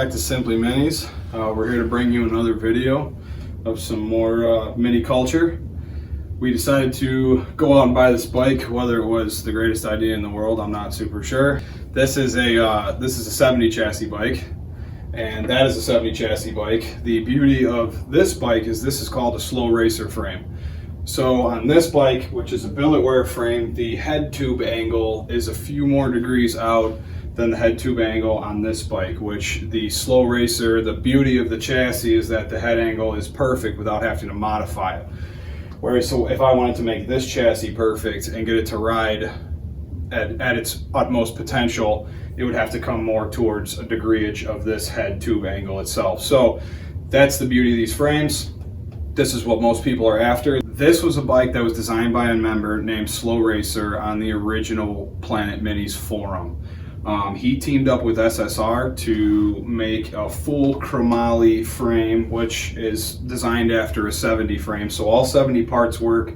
back to Simply Minis. We're here to bring you another video of some more mini culture. We decided to go out and buy this bike. Whether it was the greatest idea in the world, I'm not super sure. This is a 70 chassis bike, and that is a 70 chassis bike. The beauty of this bike is this is called a slow racer frame. So on this bike, which is a billet wear frame, the head tube angle is a few more degrees out than the head tube angle on this bike, which the slow racer, the beauty of the chassis is that the head angle is perfect without having to modify it. Whereas so if I wanted to make this chassis perfect and get it to ride at its utmost potential, it would have to come more towards a degreeage of this head tube angle itself. So that's the beauty of these frames. This is what most people are after. This was a bike that was designed by a member named Slow Racer on the original Planet Minis forum. He teamed up with SSR to make a full chromoly frame, which is designed after a 70 frame. So all 70 parts work.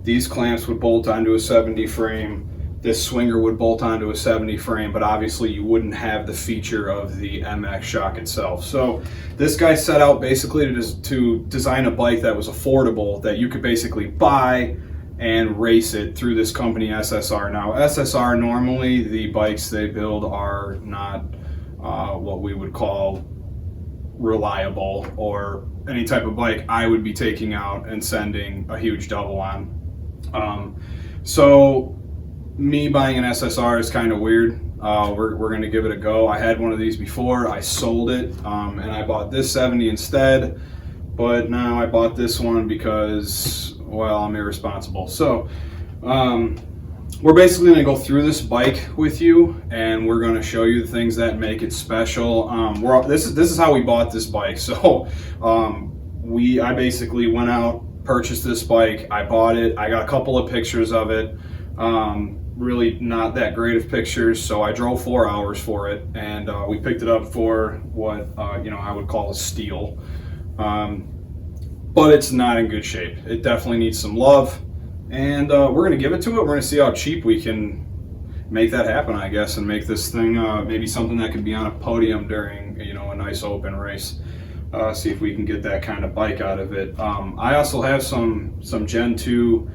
These clamps would bolt onto a 70 frame. This swinger would bolt onto a 70 frame, but obviously you wouldn't have the feature of the MX shock itself. So this guy set out basically to design a bike that was affordable, that you could basically buy and race it through this company SSR. Now SSR, normally the bikes they build are not what we would call reliable, or any type of bike I would be taking out and sending a huge double on. So me buying an SSR is kind of weird. We're gonna give it a go. I had one of these before, I sold it, and I bought this 70 instead, but now I bought this one because, well, I'm irresponsible. So we're basically going to go through this bike with you, and we're going to show you the things that make it special. This is how we bought this bike. So I basically went out, purchased this bike, I bought it, I got a couple of pictures of it. Really not that great of pictures, so I drove 4 hours for it, and we picked it up for what I would call a steal. But it's not in good shape. It definitely needs some love, and we're gonna give it to it. We're gonna see how cheap we can make that happen, I guess, and make this thing maybe something that could be on a podium during a nice open race. See if we can get that kind of bike out of it. I also have some Gen 2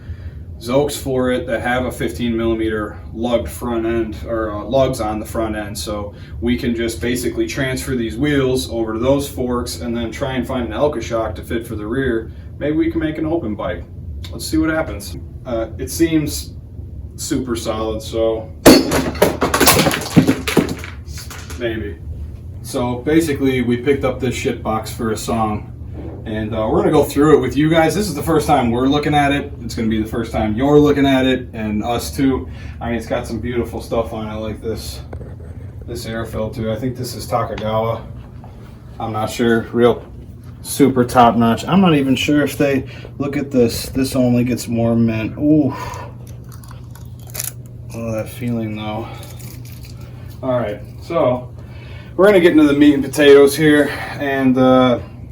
Zokes for it that have a 15 millimeter lugged front end, or lugs on the front end, so we can just basically transfer these wheels over to those forks and then try and find an Elka shock to fit for the rear. Maybe we can make an open bike. Let's see what happens. It seems super solid, so maybe. So basically we picked up this shit box for a song, and we're going to go through it with you guys. This is the first time we're looking at it. It's going to be the first time you're looking at it, and us too. I mean, it's got some beautiful stuff on it, like this air filter. I think this is Takagawa. I'm not sure. Real super top notch. I'm not even sure if they look at this. This only gets more mint. Ooh. Oh, that feeling though. All right, so we're going to get into the meat and potatoes here, and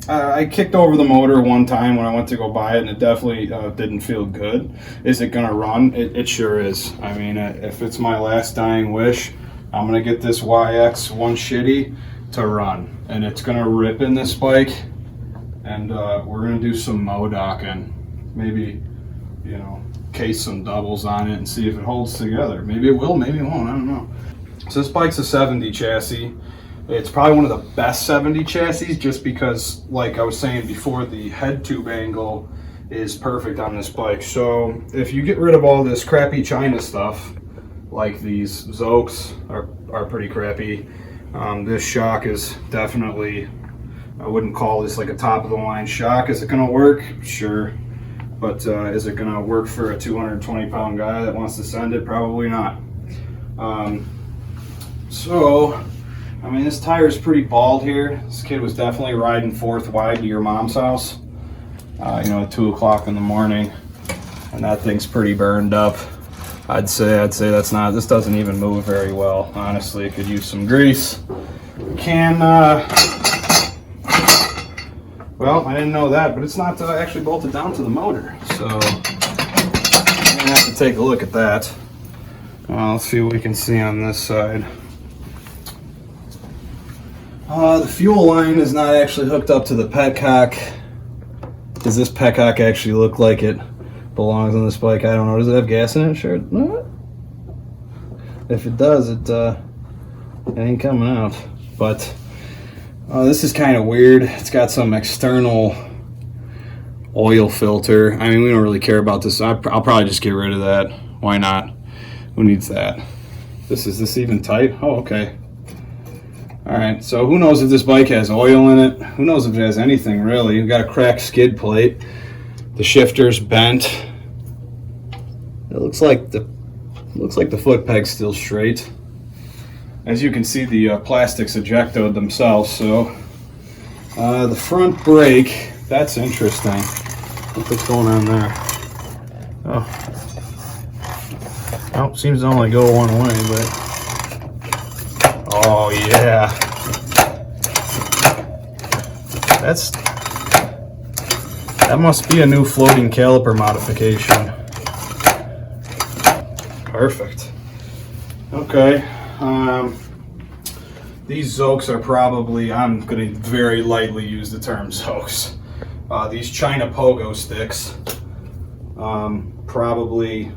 I kicked over the motor one time when I went to go buy it, and it definitely didn't feel good. Is it gonna run? It sure is. I mean, if it's my last dying wish, I'm gonna get this YX 1 shitty to run, and it's gonna rip in this bike, and we're gonna do some modocking. Maybe, case some doubles on it and see if it holds together. Maybe it will, maybe it won't, I don't know. So this bike's a 70 chassis. It's probably one of the best 70 chassis, just because, like I was saying before, the head tube angle is perfect on this bike. So if you get rid of all this crappy China stuff, like these Zokes are pretty crappy. This shock is definitely, I wouldn't call this like a top of the line shock. Is it gonna work? Sure. But is it gonna work for a 220 pound guy that wants to send it? Probably not. I mean, this tire is pretty bald here. This kid was definitely riding 4th wide to your mom's house, at 2 o'clock in the morning, and that thing's pretty burned up. I'd say this doesn't even move very well. Honestly, it could use some grease. Well, I didn't know that, but it's not actually bolted down to the motor, so I'm gonna have to take a look at that. Let's see what we can see on this side. The fuel line is not actually hooked up to the petcock. Does this petcock actually look like it belongs on this bike? I don't know. Does it have gas in it? Sure. If it does, it ain't coming out. But this is kind of weird. It's got some external oil filter. I mean, we don't really care about this. I'll probably just get rid of that. Why not? Who needs that? Is this even tight? Oh, okay. Alright, so who knows if this bike has oil in it? Who knows if it has anything, really? We've got a cracked skid plate. The shifter's bent. It looks like the foot peg's still straight. As you can see, the plastics ejected themselves, so the front brake, that's interesting. What's going on there? Oh, seems to only go one way, but oh yeah, that must be a new floating caliper modification. Perfect. Okay, these Zokes are probably, I'm going to very lightly use the term Zokes. These China pogo sticks. I'm probably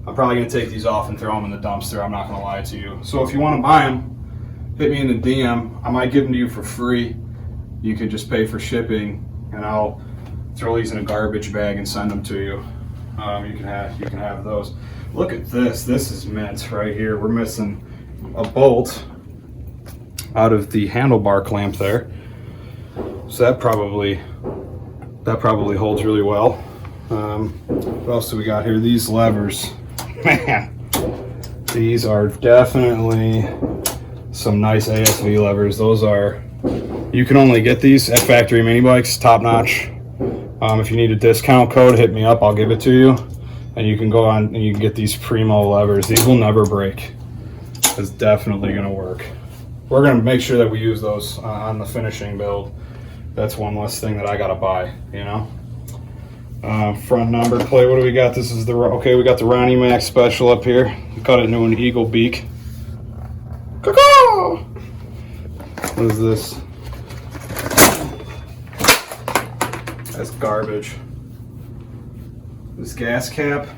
going to take these off and throw them in the dumpster. I'm not going to lie to you. So if you want to buy them, hit me in the DM. I might give them to you for free. You could just pay for shipping, and I'll throw these in a garbage bag and send them to you. You can have those. Look at this. This is mint right here. We're missing a bolt out of the handlebar clamp there. So that probably holds really well. What else do we got here? These levers. Man, these are definitely some nice ASV levers. Those are, you can only get these at Factory Mini Bikes, top notch. If you need a discount code, hit me up, I'll give it to you. And you can go on and you can get these Primo levers. These will never break. It's definitely gonna work. We're gonna make sure that we use those on the finishing build. That's one less thing that I gotta buy, you know? Front number plate, what do we got? This is okay, we got the Ronnie Max Special up here. We cut it into an eagle beak. Caw-caw! What is this? That's garbage. This gas cap,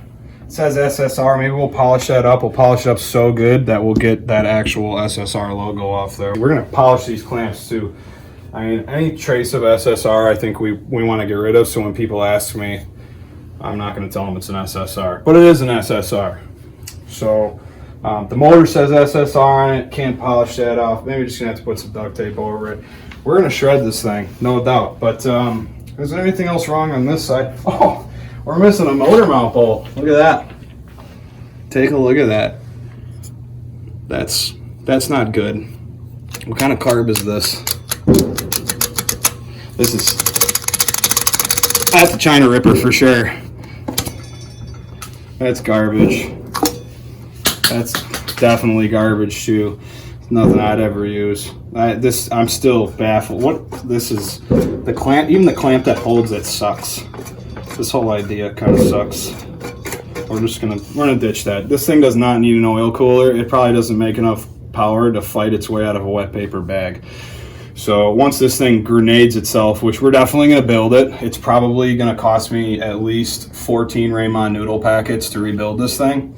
it says SSR. Maybe we'll polish that up. We'll polish it up so good that we'll get that actual SSR logo off there. We're gonna polish these clamps too. I mean, any trace of SSR, I think we want to get rid of. So when people ask me, I'm not going to tell them it's an SSR, but it is an SSR. So the motor says SSR on it. Can't polish that off. Maybe just gonna have to put some duct tape over it. We're gonna shred this thing, no doubt. But is there anything else wrong on this side? Oh, we're missing a motor mount bolt. Look at that. Take a look at that. That's not good. What kind of carb is this? That's a China Ripper for sure. That's garbage. That's definitely garbage too. It's nothing I'd ever use. I'm still baffled. What this is, the clamp, even the clamp that holds it sucks. This whole idea kind of sucks. We're gonna ditch that. This thing does not need an oil cooler. It probably doesn't make enough power to fight its way out of a wet paper bag. So once this thing grenades itself, which we're definitely going to build it, it's probably going to cost me at least 14 Raymond noodle packets to rebuild this thing.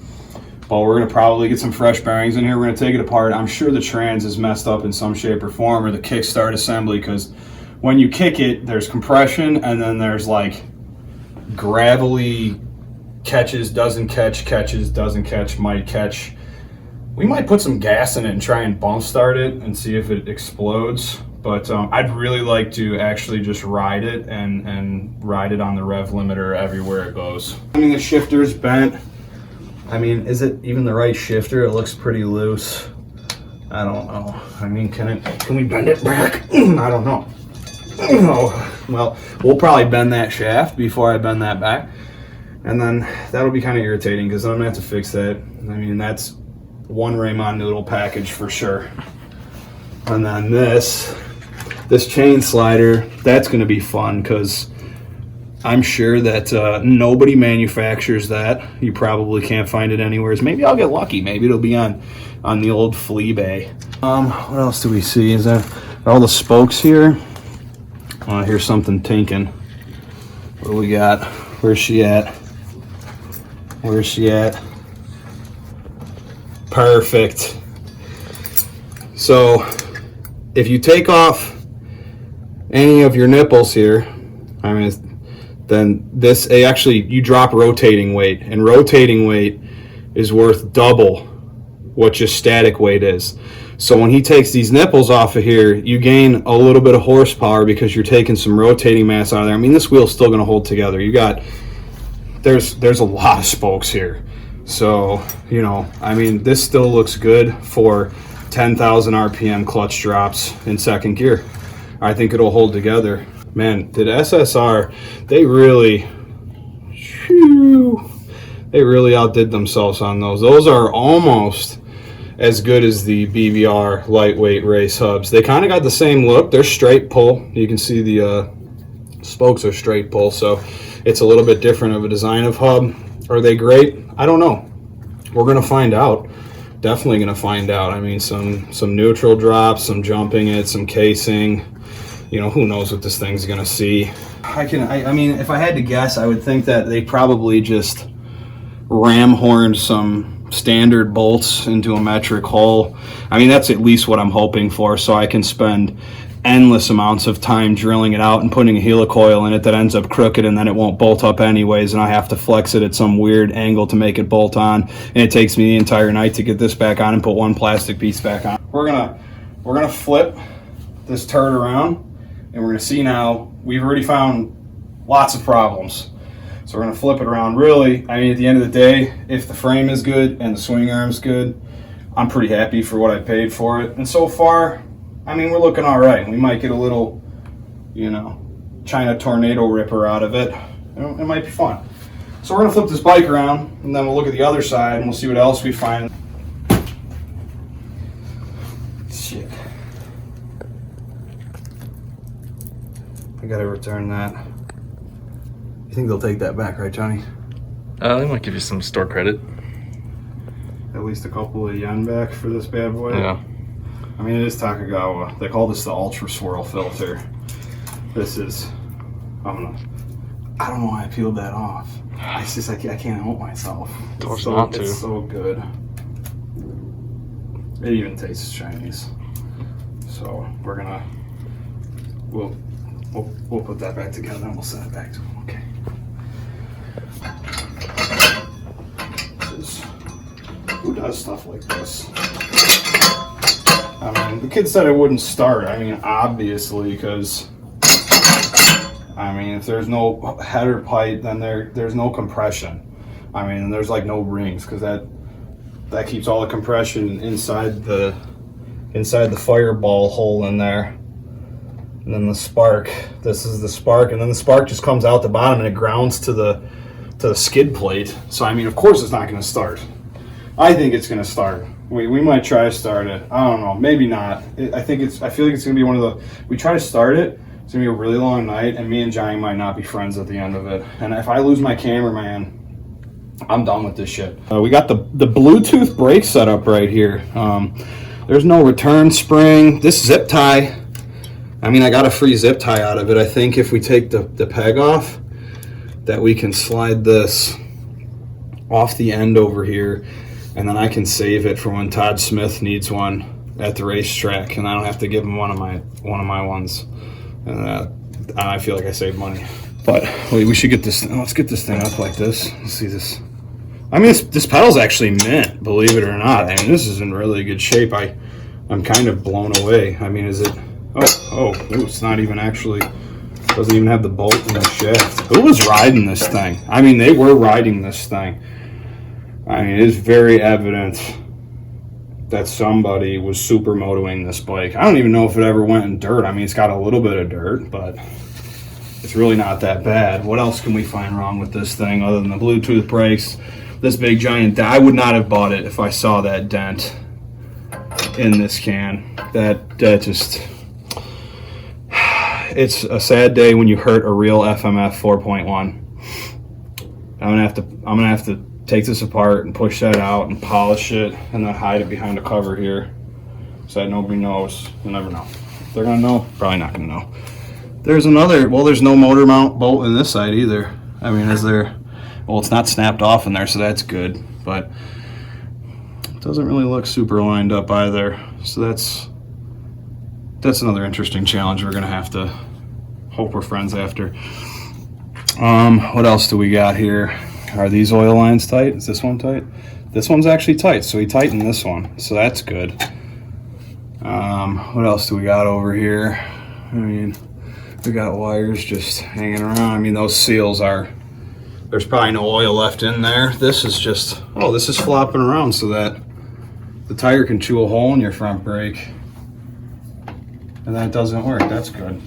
But we're going to probably get some fresh bearings in here. We're going to take it apart. I'm sure the trans is messed up in some shape or form, or the kickstart assembly, because when you kick it, there's compression, and then there's like gravelly catches, doesn't catch, catches, doesn't catch, might catch. We might put some gas in it and try and bump start it and see if it explodes. But I'd really like to actually just ride it and ride it on the rev limiter everywhere it goes. I mean, the shifter's bent. I mean, is it even the right shifter? It looks pretty loose. I don't know. I mean, can we bend it back? I don't know. Well, we'll probably bend that shaft before I bend that back. And then that'll be kind of irritating because I'm gonna have to fix that. I mean, that's one Raymond noodle package for sure. And then this chain slider, that's going to be fun because I'm sure that nobody manufactures that. You probably can't find it anywhere. Maybe I'll get lucky. Maybe it'll be on the old flea bay. What else do we see? Are all the spokes here. Here's something tinking. What do we got? Where's she at? Where's she at? Perfect. So if you take off any of your nipples here, I mean, then this actually, you drop rotating weight, and rotating weight is worth double what just static weight is. So when he takes these nipples off of here, you gain a little bit of horsepower because you're taking some rotating mass out of there. I mean, this wheel's still going to hold together. You got, there's a lot of spokes here. So, you know, I mean, this still looks good for 10,000 RPM clutch drops in second gear. I think it'll hold together. Man, did SSR, they really outdid themselves on those. Those are almost as good as the BBR lightweight race hubs. They kind of got the same look. They're straight pull. You can see the spokes are straight pull, so it's a little bit different of a design of hub. Are they great? I don't know. We're gonna find out. Definitely gonna find out. I mean, some neutral drops, some jumping it, some casing. You know, who knows what this thing's gonna see. I mean, if I had to guess, I would think that they probably just ram horned some standard bolts into a metric hole. I mean, that's at least what I'm hoping for, so I can spend endless amounts of time drilling it out and putting a helicoil in it that ends up crooked, and then it won't bolt up anyways, and I have to flex it at some weird angle to make it bolt on, and it takes me the entire night to get this back on and put one plastic piece back on. We're gonna flip this turd around, and we're gonna see now. We've already found lots of problems. So we're going to flip it around. Really, I mean, at the end of the day, if the frame is good and the swing arm's good, I'm pretty happy for what I paid for it. And so far, I mean, we're looking all right. We might get a little, you know, China tornado ripper out of it. You know, it might be fun. So we're going to flip this bike around, and then we'll look at the other side, and we'll see what else we find. Shit. I got to return that. You think they'll take that back, right, Johnny? They might give you some store credit. At least a couple of yen back for this bad boy. Yeah. I mean, it is Takagawa. They call this the Ultra Swirl filter. This is, I don't know why I peeled that off. I can't help myself. It's not to. It's so good. It even tastes Chinese. So we'll put that back together and we'll send it back to them. Okay. Who does stuff like this? I mean, the kid said it wouldn't start. I mean, obviously, because I mean, if there's no header pipe, then there's no compression. I mean, there's like no rings, because that keeps all the compression inside the fireball hole in there. And then the spark. This is the spark, and then the spark just comes out the bottom and it grounds to the skid plate. So I mean, of course, it's not going to start. I think it's going to start. We might try to start it. I don't know. Maybe not. I feel like it's going to be one of the. We try to start it. It's going to be a really long night, and me and Johnny might not be friends at the end of it. And if I lose my cameraman, I'm done with this shit. We got the Bluetooth brake setup right here. There's no return spring. This zip tie. I mean, I got a free zip tie out of it. I think if we take the peg off, that we can slide this off the end over here, and then I can save it for when Todd Smith needs one at the racetrack, and I don't have to give him one of my ones. And I feel like I saved money. But wait, we should get this. Let's get this thing up like this. Let's see this. I mean, this pedal's actually mint, believe it or not. I mean, this is in really good shape. I'm kind of blown away. I mean, is it? Oh, it's not even actually. Doesn't even have the bolt in the shaft. Who was riding this thing? I mean, they were riding this thing. I mean, it is very evident that somebody was supermotoing this bike. I don't even know if it ever went in dirt. I mean, it's got a little bit of dirt, but it's really not that bad. What else can we find wrong with this thing other than the Bluetooth brakes? This big giant dent. I would not have bought it if I saw that dent in this can. That just... It's a sad day when you hurt a real FMF 4.1. I'm gonna have to take this apart and push that out and polish it and then hide it behind a cover here so that nobody knows. You'll never know. They're gonna know. Probably not gonna know. There's another, well, there's no motor mount bolt in this side either. I mean, is there? Well, it's not snapped off in there, so that's good, but it doesn't really look super lined up either. So that's another interesting challenge we're gonna have to hope we're friends after. What else do we got here? Are these oil lines tight? Is this one tight? This one's actually tight, so he tightened this one, so that's good. What else do we got over here? I mean, we got wires just hanging around. I mean, those seals are, there's probably no oil left in there. This is just, oh, this is flopping around so that the tire can chew a hole in your front brake. And that doesn't work. That's good.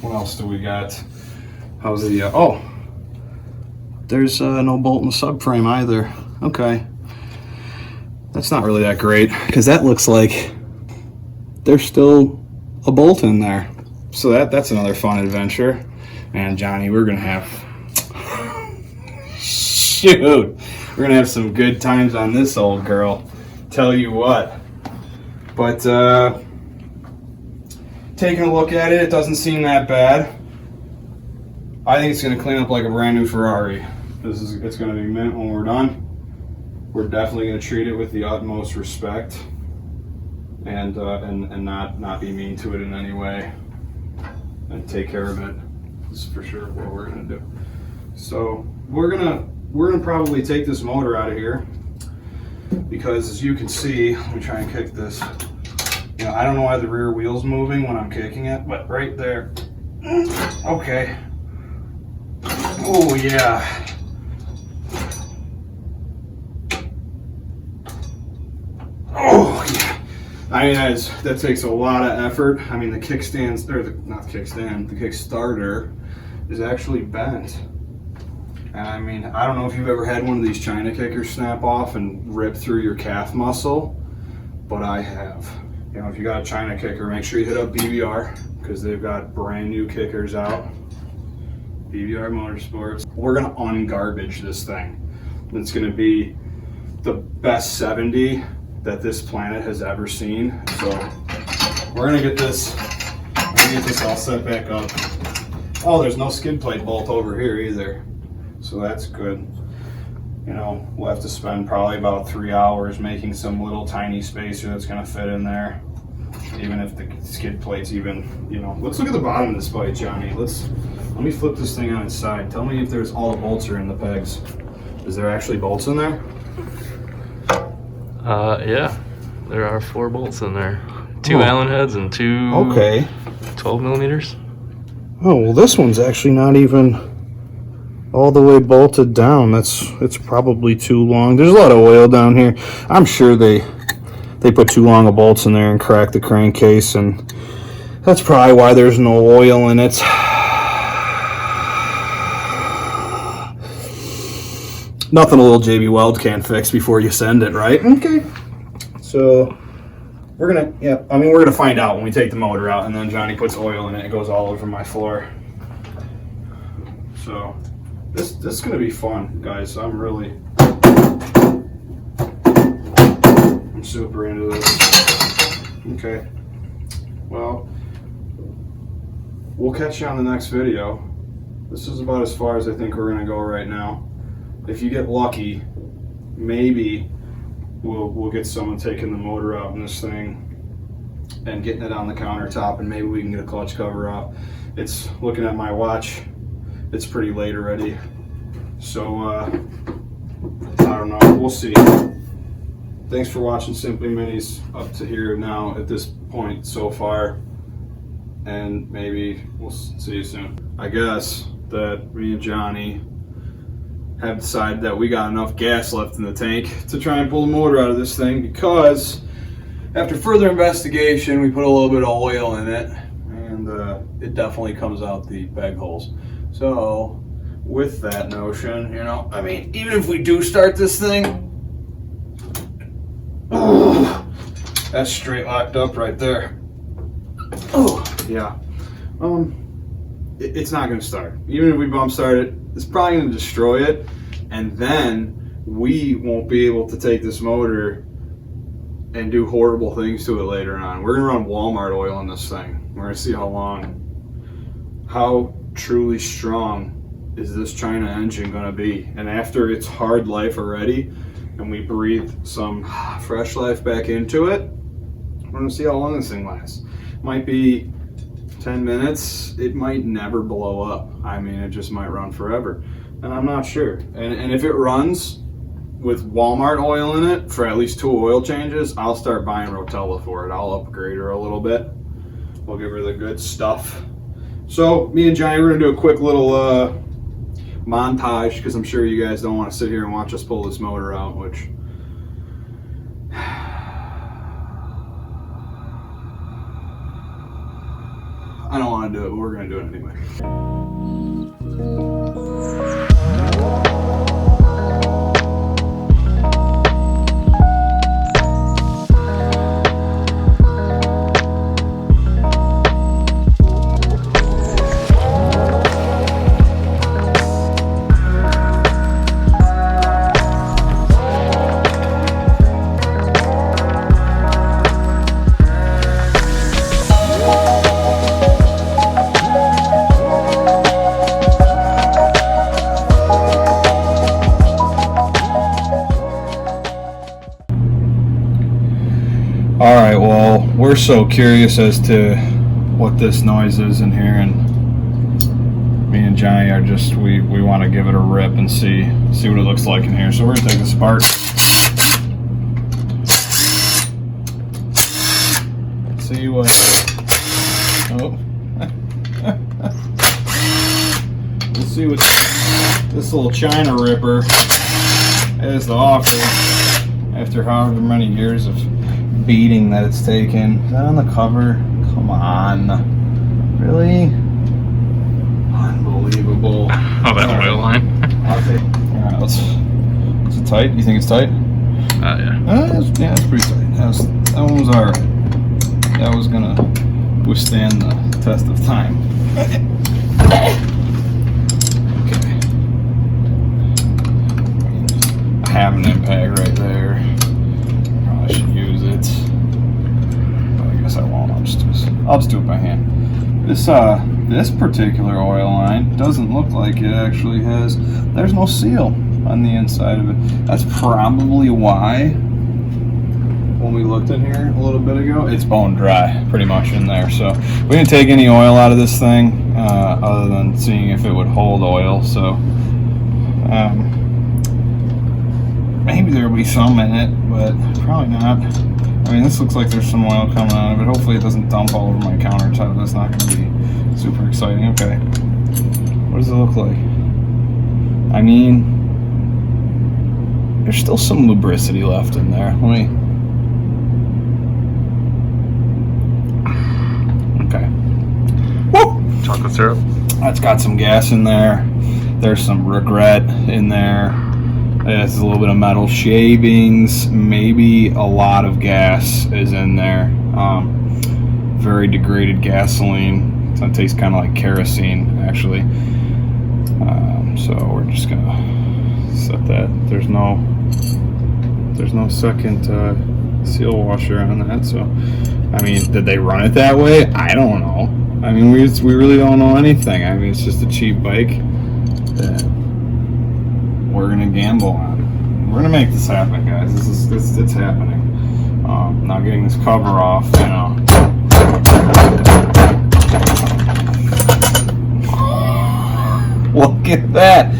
What else do we got? How's the, oh, there's no bolt in the subframe either. Okay. That's not really that great because that looks like there's still a bolt in there. So that's another fun adventure. And Johnny, we're gonna have shoot, we're gonna have some good times on this old girl. Tell you what. But taking a look at it, it doesn't seem that bad. I think it's gonna clean up like a brand new Ferrari. It's gonna be mint when we're done. We're definitely gonna treat it with the utmost respect and not be mean to it in any way. And take care of it. This is for sure what we're gonna do. So we're gonna probably take this motor out of here because, as you can see, let me try and kick this. You know, I don't know why the rear wheel's moving when I'm kicking it, but right there. Okay. Oh yeah. Oh yeah. I mean, that takes a lot of effort. I mean, the kickstands, or not the kickstand, the Kickstarter is actually bent. And I mean, I don't know if you've ever had one of these China kickers snap off and rip through your calf muscle, but I have. You know, if you got a China kicker, make sure you hit up BBR because they've got brand new kickers out. BBR Motorsports. We're gonna ungarbage this thing. It's gonna be the best 70 that this planet has ever seen. So we're gonna get this all set back up. Oh, there's no skid plate bolt over here either. So that's good. You know, we'll have to spend probably about 3 hours making some little tiny spacer that's gonna fit in there. Even if the skid plate's even, you know. Let's look at the bottom of this bike, Johnny. Let me flip this thing on its side. Tell me if there's all the bolts are in the pegs. Is there actually bolts in there? Yeah, there are 4 bolts in there. 2 Allen heads and 2 okay 12 millimeters. Oh, well, this one's actually not even all the way bolted down. It's probably too long. There's a lot of oil down here. I'm sure they put too long of bolts in there and cracked the crankcase, and that's probably why there's no oil in it. Nothing a little JB Weld can't fix before you send it, right? Okay. So we're gonna find out when we take the motor out, and then Johnny puts oil in it. It goes all over my floor. So this is gonna be fun, guys. I'm super into this. Okay. Well, we'll catch you on the next video. This is about as far as I think we're gonna go right now. If you get lucky, maybe we'll get someone taking the motor out in this thing and getting it on the countertop, and maybe we can get a clutch cover off. It's, looking at my watch, it's pretty late already. So I don't know, we'll see. Thanks for watching Simply Minis up to here now at this point so far, and maybe we'll see you soon. I guess that me and Johnny have decided that we got enough gas left in the tank to try and pull the motor out of this thing, because after further investigation we put a little bit of oil in it, and it definitely comes out the bag holes. So with that notion, you know, I mean, even if we do start this thing, oh, that's straight locked up right there. Oh yeah, it's not gonna start. Even if we bump start it, it's probably gonna destroy it, and then we won't be able to take this motor and do horrible things to it later on. We're gonna run Walmart oil on this thing. We're gonna see how truly strong is this China engine gonna be. And after its hard life already, and we breathe some fresh life back into it, we're gonna see how long this thing lasts. Might be 10 minutes, it might never blow up. I mean, it just might run forever. And I'm not sure. And if it runs with Walmart oil in it for at least 2 oil changes, I'll start buying Rotella for it. I'll upgrade her a little bit. We'll give her the good stuff. So me and Johnny, we're gonna do a quick little montage, because I'm sure you guys don't want to sit here and watch us pull this motor out, which I don't want to do it, but we're gonna do it anyway. All right, well, we're so curious as to what this noise is in here, and me and Johnny are just, we want to give it a rip and see what it looks like in here. So we're gonna take this apart. See what, oh. We'll see what this little China ripper has to offer after however many years of beating that it's taken. Is that on the cover? Come on. Really? Unbelievable. Oh, that oil line? Alright, is it tight? You think it's tight? Yeah. It's pretty tight. That one was alright. That was gonna withstand the test of time. Okay. I have an impact right there. Probably should use it, but I guess I won't. I'll just do it by hand. This particular oil line doesn't look like it actually has. There's no seal on the inside of it. That's probably why when we looked in here a little bit ago, it's bone dry pretty much in there. So we didn't take any oil out of this thing other than seeing if it would hold oil. So maybe there'll be some in it, but probably not. I mean, this looks like there's some oil coming out of it. Hopefully it doesn't dump all over my countertop. That's not going to be super exciting. Okay. What does it look like? I mean, there's still some lubricity left in there. Let me... Okay. Woo! Chocolate syrup. That's got some gas in there. There's some regret in there. There's a little bit of metal shavings. Maybe a lot of gas is in there. Very degraded gasoline. So it tastes kind of like kerosene, actually. So we're just gonna set that. There's no second seal washer on that. So, I mean, did they run it that way? I don't know. I mean, we really don't know anything. I mean, it's just a cheap bike that we're gonna gamble on. We're gonna make this happen, guys. It's happening. Now getting this cover off, you know. Look at that!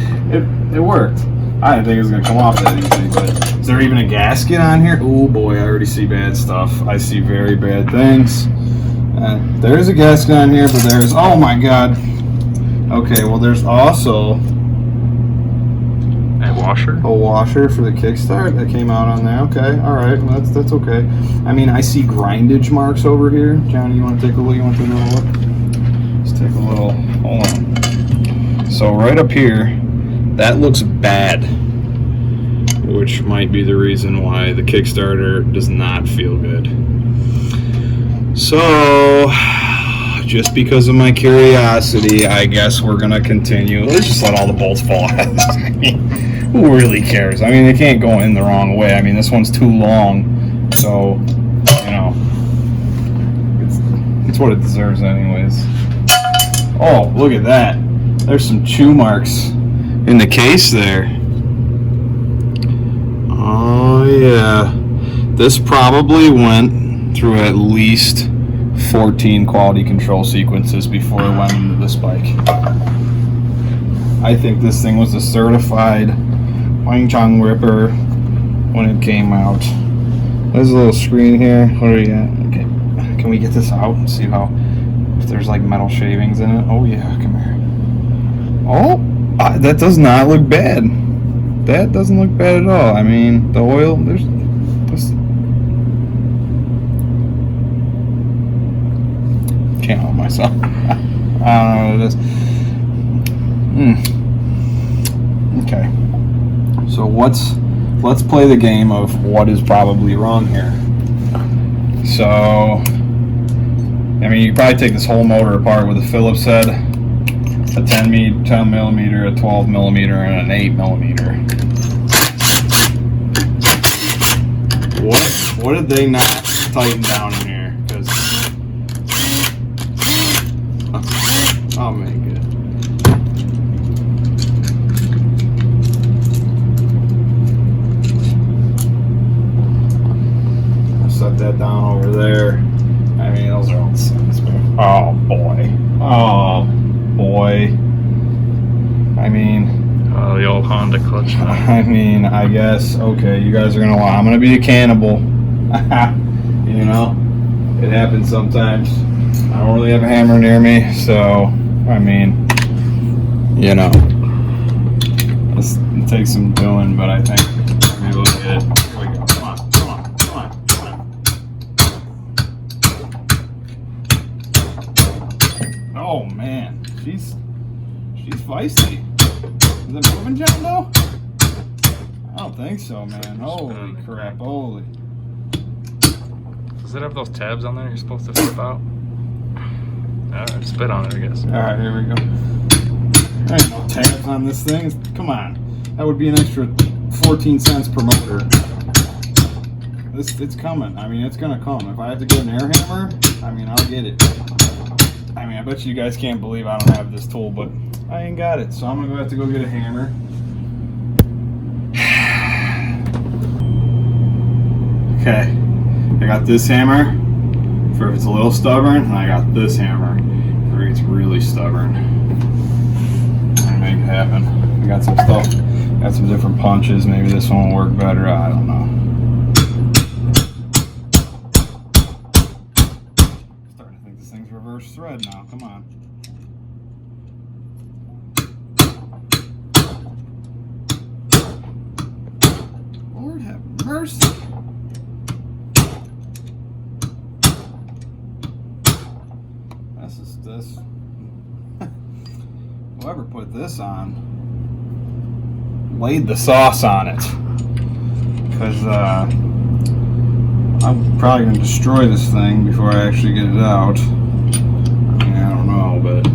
It worked. I didn't think it was gonna come off that easy, but is there even a gasket on here? Oh boy, I already see bad stuff. I see very bad things. There is a gasket on here, but there's, oh my god. Okay, well there's also a washer for the kickstart that came out on there. Okay, all right, well, that's okay. I mean, I see grindage marks over here. Johnny, you want to take a look? Let's take a little. Hold on. So right up here, that looks bad, which might be the reason why the Kickstarter does not feel good. So, just because of my curiosity, I guess we're gonna continue. Let's just let all the bolts fall out. I mean, who really cares? I mean, they can't go in the wrong way. I mean, this one's too long So, you know, it's what it deserves anyways. Oh, look at that. There's some chew marks in the case there. Oh yeah. This probably went through at least 14 quality control sequences before it went into this bike. I think this thing was a certified Wang Chong Ripper when it came out. There's a little screen here. What are you at? Okay. Can we get this out and see if there's like metal shavings in it? Oh yeah, come here. Oh, that does not look bad. That doesn't look bad at all. I mean, the oil, there's this. Can't help myself. I don't know what it is. Okay. So let's play the game of what is probably wrong here. So, I mean, you could probably take this whole motor apart with a Phillips head, a 10 millimeter, a 12 millimeter, and an 8 millimeter. What did they not tighten down in here? Because I'll make it. I'll set that down over there. I mean, those are all the same. Oh boy. Oh boy. I mean, the old Honda clutch. I mean, I guess, okay, you guys are gonna lie. I'm gonna be a cannibal. You know, it happens sometimes. I don't really have a hammer near me, so, I mean, you know, it takes some doing, but I think, maybe look at it. Here we go. Come on, come on, come on, come on. Oh, man. She's feisty. Is it moving, John, though? I don't think so, man. Holy crap, holy. Does it have those tabs on there you're supposed to flip out? Alright, spit on it, I guess. Alright, here we go. There ain't no tabs on this thing. Come on. That would be an extra 14 cents per motor. It's coming. I mean, it's gonna come. If I have to get an air hammer, I mean, I'll get it. I mean, I bet you guys can't believe I don't have this tool, but I ain't got it, so I'm gonna have to go get a hammer. Okay, I got this hammer for if it's a little stubborn, and I got this hammer for if it's really stubborn. I make it happen. I got some stuff, got some different punches. Maybe this one will work better. I don't know. I'm starting to think this thing's reverse thread now. Come on. Lord have mercy. This. Whoever put this on laid the sauce on it. Because I'm probably going to destroy this thing before I actually get it out. I mean, I don't know, but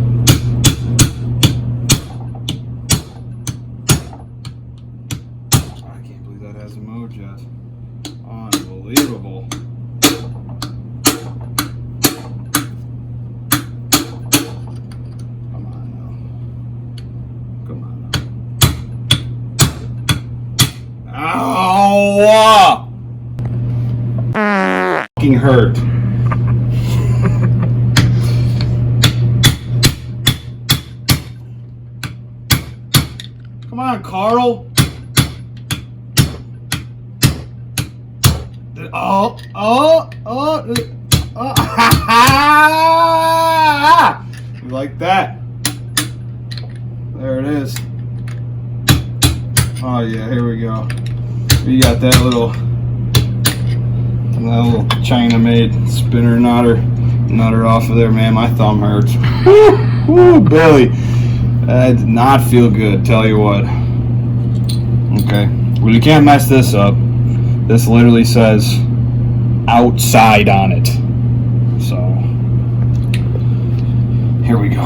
I can't believe that hasn't moved yet. Unbelievable. Ow! Fucking hurt. Come on, Carl. You like that? There it is. Oh yeah, here we go. We got that little China-made spinner nutter off of there, man. My thumb hurts. Woo, Billy. That did not feel good, tell you what. Okay, well, you can't mess this up. This literally says outside on it. So, here we go.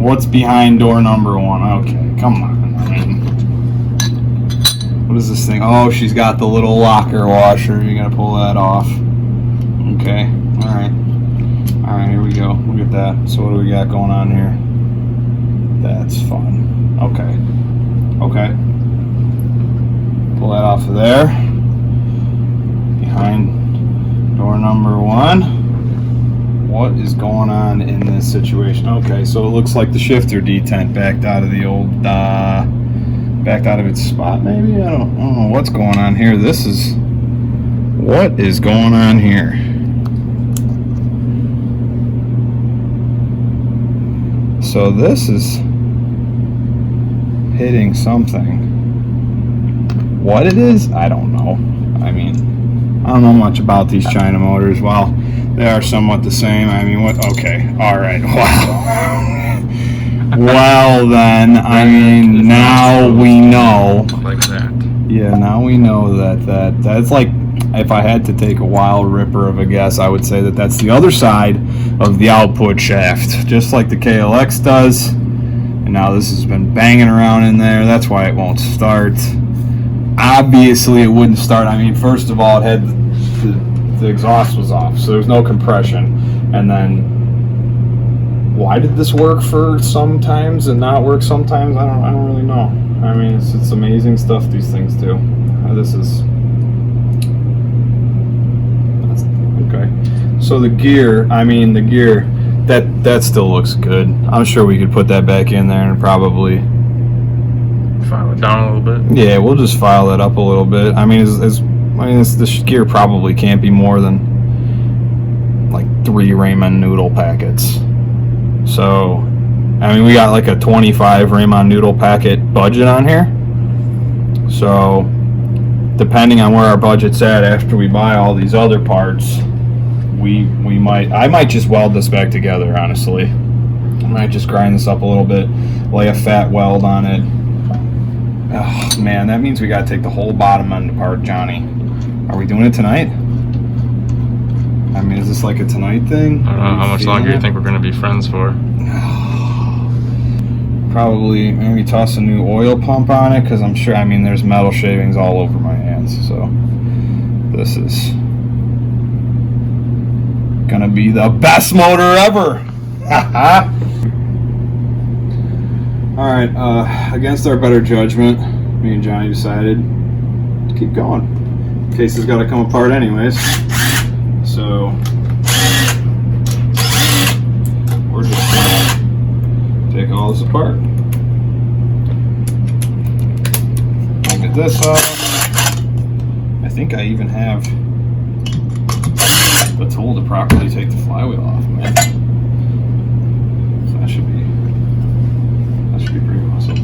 What's behind door number 1? Okay, come on. I mean, What is this thing? Oh, she's got the little locker washer. You gotta pull that off. Okay. All right. All right. Here we go. Look at that. So what do we got going on here? That's fun. Okay. Okay. Pull that off of there. Behind door number 1. What is going on in this situation? Okay, so it looks like the shifter detent backed out of the old, backed out of its spot maybe? I don't know what's going on here. What is going on here? So this is hitting something. What it is, I don't know. I mean, I don't know much about these China motors. Well, they are somewhat the same. I mean, what? Okay, all right. Wow. Well then, I mean, now we know. Like that. Yeah, now we know that's like, if I had to take a wild ripper of a guess, I would say that that's the other side of the output shaft, just like the KLX does. And now this has been banging around in there. That's why it won't start. Obviously, it wouldn't start. I mean, first of all, it had the exhaust was off, so there's no compression. And then, why did this work for sometimes and not work sometimes? I don't really know. I mean, it's amazing stuff these things do. This is okay. So the gear, that still looks good. I'm sure we could put that back in there and probably File it down a little bit. Yeah, we'll just file that up a little bit. I mean, this gear probably can't be more than like 3 Raymond noodle packets. So, I mean, we got like a 25 Raymond noodle packet budget on here. So, depending on where our budget's at after we buy all these other parts, I might just weld this back together, honestly. I might just grind this up a little bit, lay a fat weld on it. Oh man, that means we gotta take the whole bottom end apart, Johnny. Are we doing it tonight? I mean, is this like a tonight thing? I don't know how much longer you think we're gonna be friends for. Probably maybe toss a new oil pump on it, because I'm sure, I mean, there's metal shavings all over my hands, so this is gonna be the best motor ever. All right, against our better judgment, me and Johnny decided to keep going. Case has got to come apart anyways, so we're just gonna take all this apart. I'll get this off. I think I even have the tool to properly take the flywheel off, man. So that should be pretty awesome.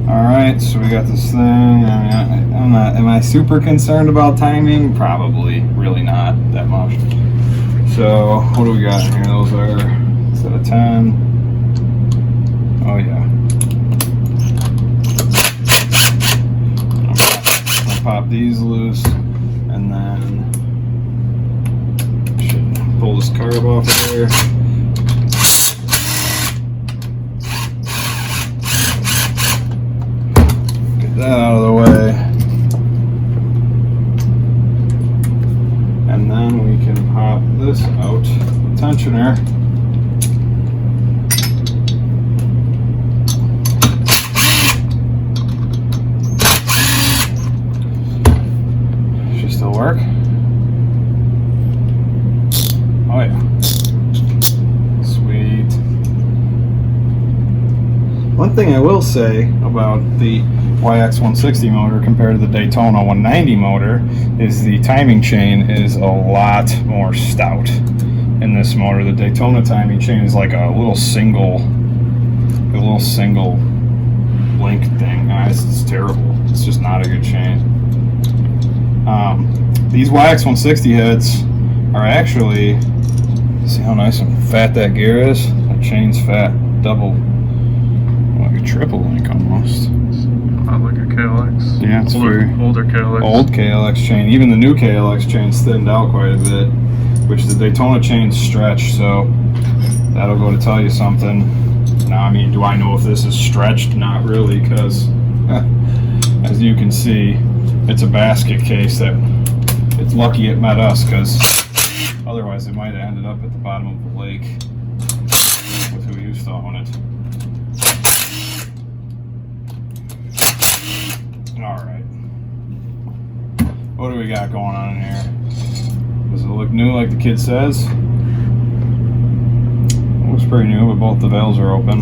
Alright, so we got this thing. Am I super concerned about timing? Probably, really not that much. So, what do we got in here? Those are, instead of 10. Oh yeah. I'll pop these loose, and then should pull this carb off of there. That out of the way, and then we can pop this out, the tensioner. Should still work. Oh yeah, sweet. One thing I will say about the YX160 motor compared to the Daytona 190 motor is the timing chain is a lot more stout in this motor. The Daytona timing chain is like a little single link thing. It's terrible. It's just not a good chain. These YX160 heads are actually, see how nice and fat that gear is? That chain's fat, double, like a triple link almost. Like a KLX. Yeah, it's older KLX. Old KLX chain. Even the new KLX chain's thinned out quite a bit, which the Daytona chain's stretched, so that'll go to tell you something. Now, I mean, do I know if this is stretched? Not really, because as you can see, it's a basket case that it's lucky it met us, because otherwise it might have ended up at the bottom of the lake with who used to own it. Alright. What do we got going on in here? Does it look new like the kid says? It looks pretty new, but both the valves are open.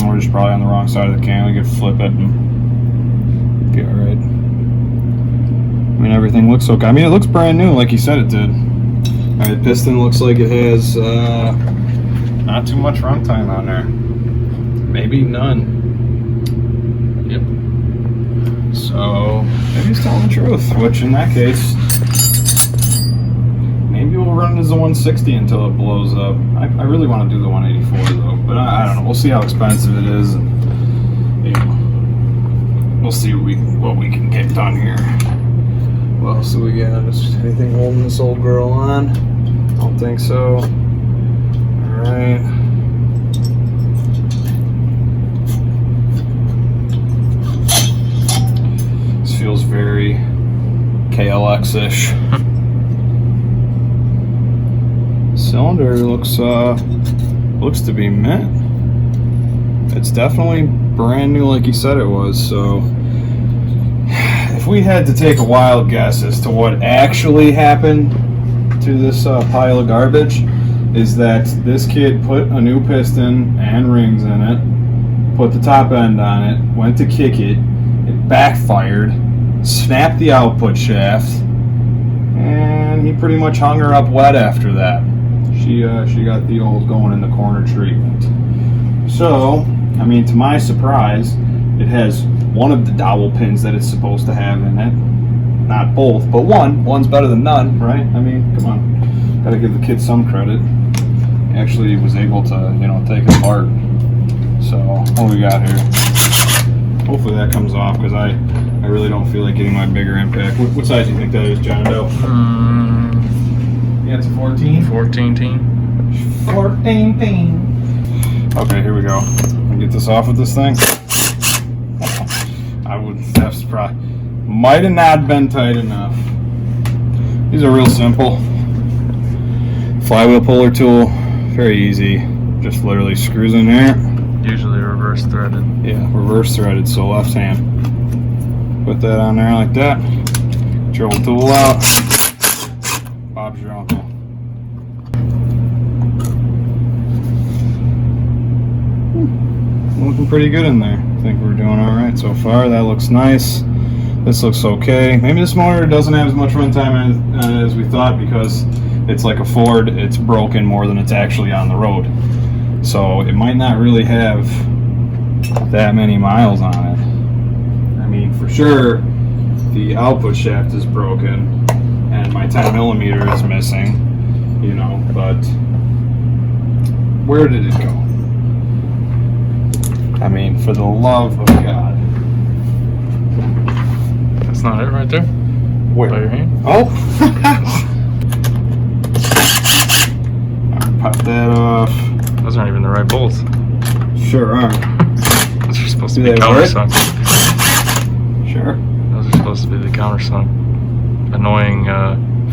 We're just probably on the wrong side of the can. We could flip it and be alright. I mean, everything looks okay. I mean, it looks brand new like he said it did. Alright, piston looks like it has not too much runtime on there. Maybe none. Yep. So, maybe he's telling the truth, which in that case, maybe we'll run it as a 160 until it blows up. I really want to do the 184 though, but I don't know. We'll see how expensive it is, and you know, we'll see what we can get done here. What else do we got? Is anything holding this old girl on? Don't think so. Alright. This feels very KLX-ish. Cylinder looks to be mint. It's definitely brand new like he said it was, so if we had to take a wild guess as to what actually happened to this pile of garbage, is that this kid put a new piston and rings in it, put the top end on it, went to kick it, it backfired, snapped the output shaft, and he pretty much hung her up wet after that. She got the old going in the corner treatment. So, I mean, to my surprise, it has one of the dowel pins that it's supposed to have in it. Not both, but one. One's better than none, right? I mean, come on. Gotta give the kid some credit. He actually was able to, you know, take it apart. So, what do we got here? Hopefully that comes off, because I really don't feel like getting my bigger impact. What size do you think that is, John Doe? Yeah, it's a 14? 14 teen. 14 teen. Okay, here we go. Get this off with this thing. That's probably might have not been tight enough. These are real simple. Flywheel puller tool, very easy. Just literally screws in there. Usually reverse threaded. Yeah, reverse threaded, so left hand. Put that on there like that. Get your old tool out. Bob's your uncle. Looking pretty good in there. I think we're doing alright so far. That looks nice. This looks okay. Maybe this motor doesn't have as much runtime as we thought, because it's like a Ford. It's broken more than it's actually on the road. So it might not really have that many miles on it. I mean, for sure, the output shaft is broken and my 10mm is missing, you know, but where did it go? I mean, for the love of God. That's not it right there? Where? By your hand? Oh! Pop that off. Those aren't even the right bolts. Sure are. Those are supposed to Do be they work? countersunk. Sure. Those are supposed to be the countersunk. Annoying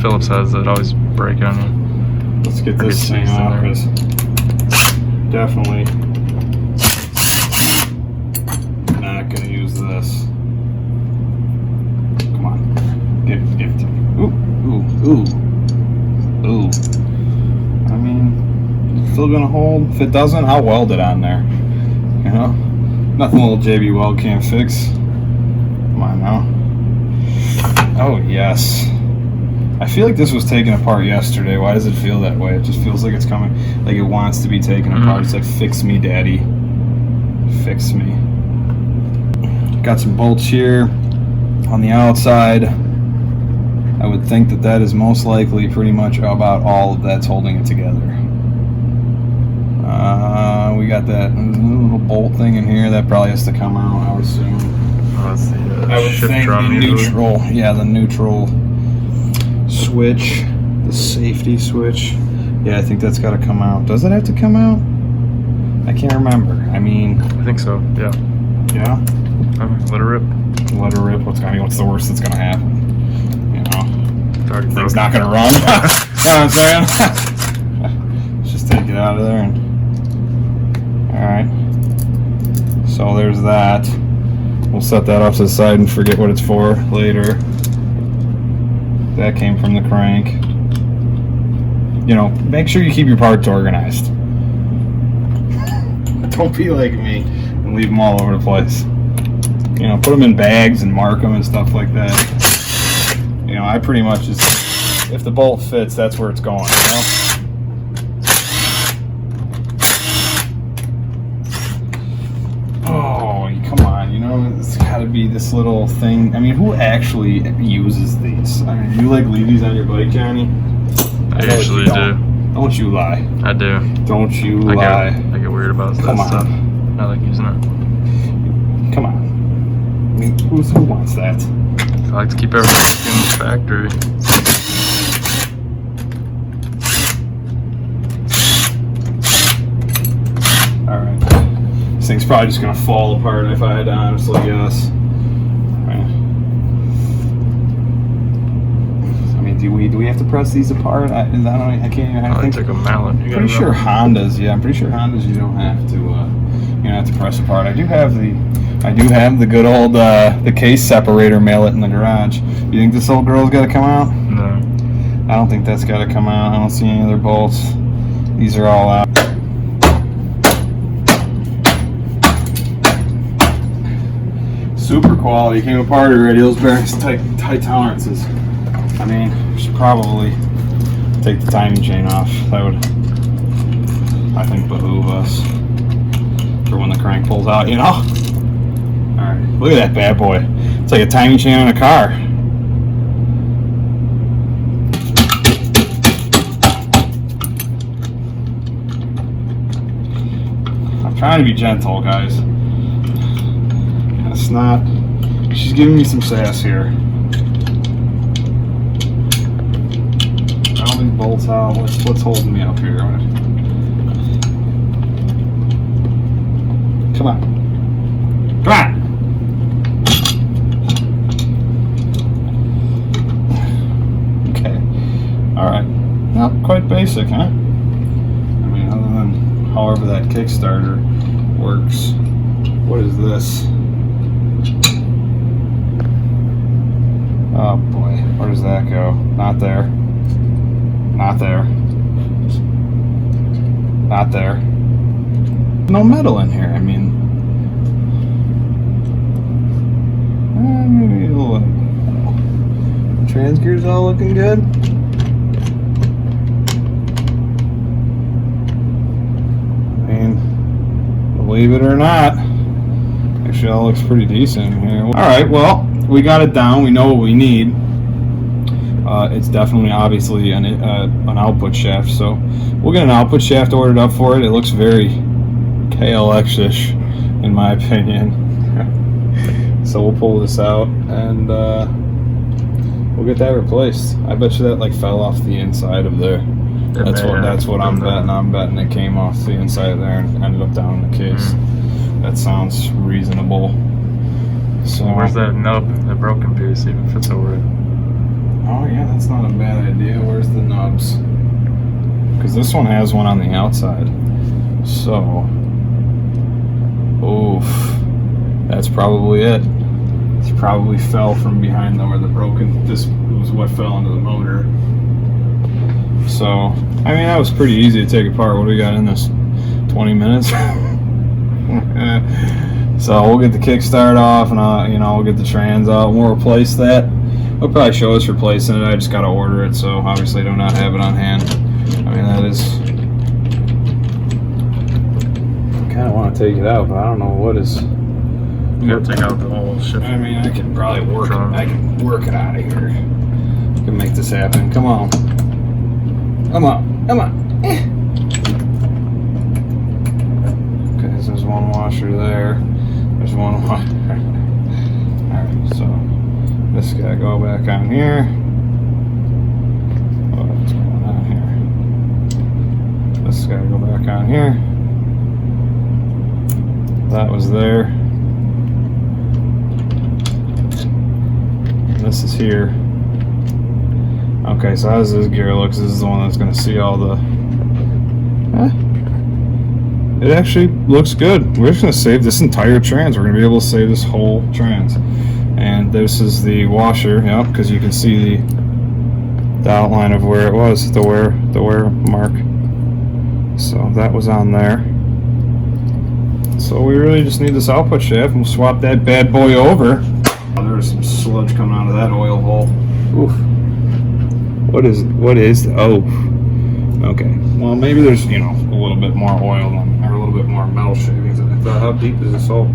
Phillips heads that always break on you. Let's get Or this get thing seized in off, there. because definitely not going to use this. Come on. Give it to me. Ooh. I mean, still going to hold. If it doesn't, I'll weld it on there. You know? Nothing little JB Weld can't fix. Come on now. Oh, yes. I feel like this was taken apart yesterday. Why does it feel that way? It just feels like it's coming, like it wants to be taken apart. It's like, fix me, daddy. Fix me. Got some bolts here on the outside. I would think that that is most likely pretty much about all that's holding it together. We got that little bolt thing in here that probably has to come out, I would assume. Oh, that's the I would shift think drum the usually. neutral, yeah, the neutral switch, the safety switch. Yeah, I think that's got to come out. Does it have to come out? I can't remember. I mean, I think so, yeah. yeah. Let her rip. Let her rip. What's the worst that's gonna happen? You know, It's already thing's broken. not gonna run. You know what I'm saying? Let's just take it out of there and. All right. So there's that. We'll set that off to the side and forget what it's for later. That came from the crank. You know, make sure you keep your parts organized. Don't be like me and leave them all over the place. You know, put them in bags and mark them and stuff like that. You know, I pretty much just, if the bolt fits, that's where it's going, you know? Oh, come on, you know, it's gotta be this little thing. I mean, who actually uses these? I mean, you like leave these on your bike, Johnny? I usually do. Don't you lie. I do. Don't you lie. I get weird about that Come on. stuff. I like using it. Come on. I mean, who wants that? I like to keep everything in the factory. Alright. This thing's probably just gonna fall apart if I had to honestly guess. Right. I mean, do we have to press these apart? I can't even. I think take a mallet. You pretty sure Hondas. Yeah, I'm pretty sure Hondas. You don't have to. You don't have to press apart. I do have the good old the case separator mallet in the garage. You think this old girl's got to come out? No. I don't think that's got to come out. I don't see any other bolts. These are all out. Super quality, came apart already. Those bearings tight tolerances. I mean, we should probably take the timing chain off. That would, I think, behoove us for when the crank pulls out, you know? Alright, look at that bad boy. It's like a timing chain on a car. I'm trying to be gentle, guys. It's not. She's giving me some sass here. All these bolts out. What's holding me up here? Come on. Come on. Okay. All right. Not quite basic, huh? I mean, other than however that Kickstarter works. What is this? Oh boy, where does that go? Not there. Not there. Not there. No metal in here, I mean. Maybe a little. Trans gear's all looking good. I mean, believe it or not, actually all looks pretty decent here. Alright, well, we got it down. We know what we need. It's definitely, obviously, an output shaft. So we'll get an output shaft ordered up for it. It looks very KLX-ish, in my opinion. So we'll pull this out and we'll get that replaced. I bet you that like fell off the inside of there. That's what I'm betting. I'm betting it came off the inside of there and ended up down in the case. That sounds reasonable. So where's that nub, the broken piece, even fits over it? Oh yeah, that's not a bad idea. Where's the nubs? Because this one has one on the outside. So, oof, that's probably it. It probably fell from behind where the broken. This was what fell into the motor. So, I mean, that was pretty easy to take apart. What do we got in this? 20 minutes. So we'll get the kickstart off, and we'll get the trans out, and we'll replace that. They'll probably show us replacing it. I just gotta order it, so obviously I do not have it on hand. I mean, that is. I kind of want to take it out, but I don't know what is. You gotta take out the whole shift. I mean, I can probably work it. I can work it out of here. I can make this happen. Come on. Come on. Come on. Okay, so there's one washer there. There's one washer. Alright, so this guy go back on here. What's going on here? This guy go back on here. That was there. this is here. Okay, so how does this gear look? This is the one that's going to see all the... It actually looks good. We're just going to save this entire trans. We're going to be able to save this whole trans. And this is the washer, yep, because you can see the outline of where it was, the wear mark. So that was on there. So we really just need this output shaft, and we'll swap that bad boy over. Oh, there's some sludge coming out of that oil hole. Oof. What is oh. Okay. Well, maybe there's, you know, a little bit more oil than, or a little bit more metal shavings than I thought. How deep is this hole?